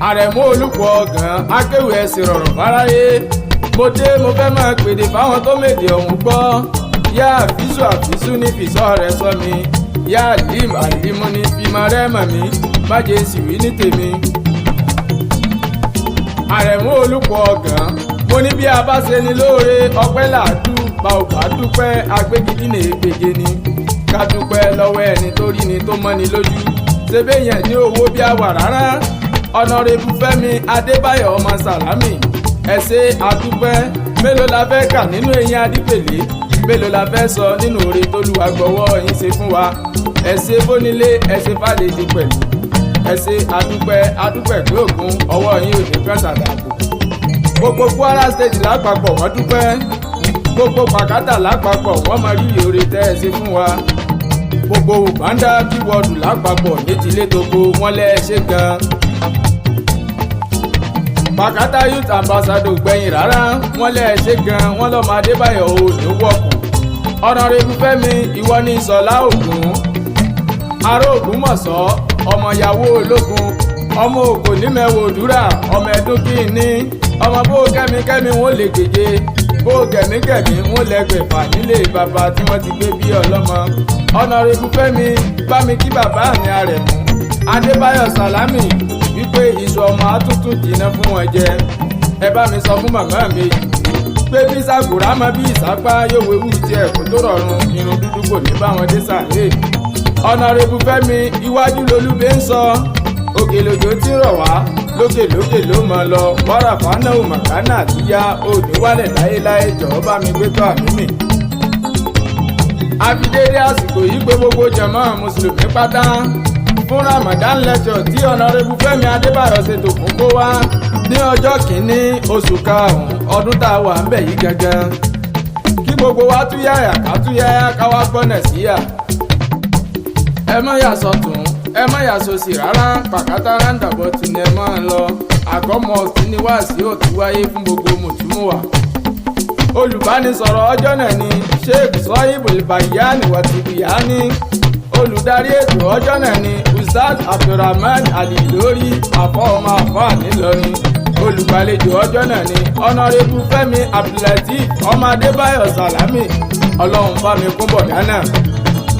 Àrẹ̀mú Olúpọ̀ Ọ̀gàn akéwì ẹ̀sìn rọ̀rùn fáráyé mo dé mo fẹ́ máa pèdè fáwọn tó mèdè ọ̀hún gbọ́ yá àfísù ní fìsọ́ rẹ̀ sọ mi yá àlímù ní fìmọ̀ rẹ̀ mọ̀ mí má jẹ́ sì wí ní tèmi. Àrẹ̀mú Olúpọ̀ Ọ̀gàn mo ní bí a bá ṣe ni lóore ọpẹ́ làádú bá ò bá dúpẹ́ agbégidínà ègbèje ni ká dúpẹ́ lọ́wọ́ ẹni tó rí ni tó mọ́ni lójú ṣe béèyàn ní owó bí àwà rárá. Ọ̀nàrẹ́bù Fẹ́mi Adébáyọ̀ ọmọ Sàlámì ẹ ṣé àdúpẹ́ mélòó la fẹ́ kà nínú eyín adípèlé mélòó la fẹ́ sọ nínú oore t'Olúwa gbọ́wọ́ yín ṣe fún wa ẹ ṣé fónílé ẹ ṣé fàlejò pẹ̀lú ẹ ṣé àdúpẹ́ pé ògún ọwọ́ yín ò ní kàn ṣàdàbò. Gbogbo Kwara State lápapọ̀ wọ́n dúpẹ́ gbogbo Pàkátà lápapọ̀ wọ́n mọ rírì oore tẹ́ ẹ ṣe fún wa gbogbo Uganda kíwọ́ọ̀dù lápapọ̀ létílé tógo wọ́n lẹ́ ẹ ṣé gan-an. Pàkátà youth ambassador gbẹ̀yìn rárá wọ́n lẹ́ ẹ ṣé gan wọ́n lọ́mọ Adébáyọ̀ ò ní wọ̀kù. Ọ̀nàrẹ́bù Fẹ́mi ìwọ ní Ìṣọ̀lá Ògún ará Ògbómọ̀ṣọ́ ọmọ ìyàwó ológun ọmọ òkò nímẹ̀wò òdúrà ọmọ ẹ̀dún kìíní ọmọ bó kẹ́mikẹ́mi wọn lè gèje bó gẹ̀mígẹ̀mí wọn lẹ́gbẹ̀fà nílé bàbá tí wọ́n ti gbé bí ọlọ́mọ. Ọ̀nàrẹ́bù Fẹ́mi bá mi kí bàbá mi Àrẹ̀mú Adébáyọ̀ Sàlámì wípé ìṣù ọmọ àtúntò jìnnà fún wọn jẹ ẹ bá mi sọ fún màmá mi pé bí sàgùrà mọ bí ìsápá yóò wéwú tiẹ̀ kó tó rọrùn irun dúdú kò ní bá wọn dé sàlẹ̀. Ọ̀nàrẹ́bù Fẹ́mi iwájú lolúbe ń sọ òkè lòjò tí rọ̀ wá lókè ló mọ lọ wàrà fánà òmàkánà àtúnyá òní wálẹ̀ láéláé jọ̀wọ́ bá mi gbé tó àmì mi. Àfidédé àsìkò yìí pé gbogbo jàmáà mùsùlùmí pátá fún Ramadan lecture tí Ọ̀nàrẹ́bù Fẹ́mi Adébáyọ̀ ṣètò fún kó wá ní ọjọ́ kìíní oṣù karùn-ún ọdún tá a wà ń bẹ̀ yìí gangan kí gbogbo wa túyàyà ká túyàyà ká wá gbọ́nà síyà ẹ má yà sọ́tún ẹ má yà sósì rárá Pàkátà rándàbọ̀ tì ní ẹ máa lọ àgọ́mọ̀ tí ní wáàsí òtún wáyé fún gbogbo mùtúmùwà. Olùbánisọ̀rọ̀ ọjọ́ náà ni Sheikh Sohibul Bayani Watibiyani olùdarí ètò ọjọ́ náà ni Ustaz Abdulrahman Ali lórí àfọ̀ọ́mọ àfọ̀à nílọrin olùgbàlejò ọjọ́ náà ni Ọ̀nàrẹ́bù Fẹ́mi Abdulateef ọmọ Adébáyọ̀ Sàlámì ọlọ́run bá mi kún bọ̀dá náà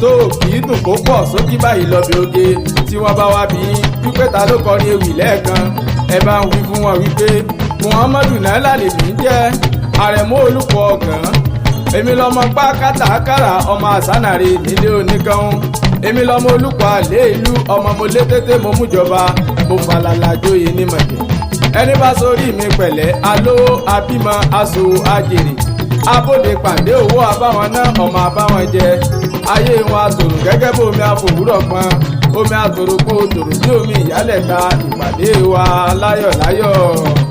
tó kì í dùn kó pọ̀ sókí báyìí lọ́bẹ̀ oge tí wọ́n bá wá bí wípé ta ló kọrin ewì lẹ́ẹ̀kan ẹ bá ń wí fún wọn wípé Muhammadu náírà lè mí jẹ́ Àrẹ̀mú Olúpọ̀ Ọ̀gàn èmi lọmọ pa kátàkárà ọmọ àsánàrè nílé oníkan èmi lọmọ Olúpọ̀ àlè ìlú ọmọ mo lé tètè mo mújọba mo falala jóye ní mọ̀jẹ̀ ẹni bá sórí mi pẹ̀lẹ́ alówó abímọ aṣọ àjèrè abóde pàdé owó abáwọn náà ọmọ abáwọn jẹ ayé wọn àtòrò gẹ́gẹ́ bí omi àfòwúrọ̀ pọn omi àtòrò kó tòrò bí omi ìyálẹ̀ta ìpàdé wa láyọ̀ láyọ̀.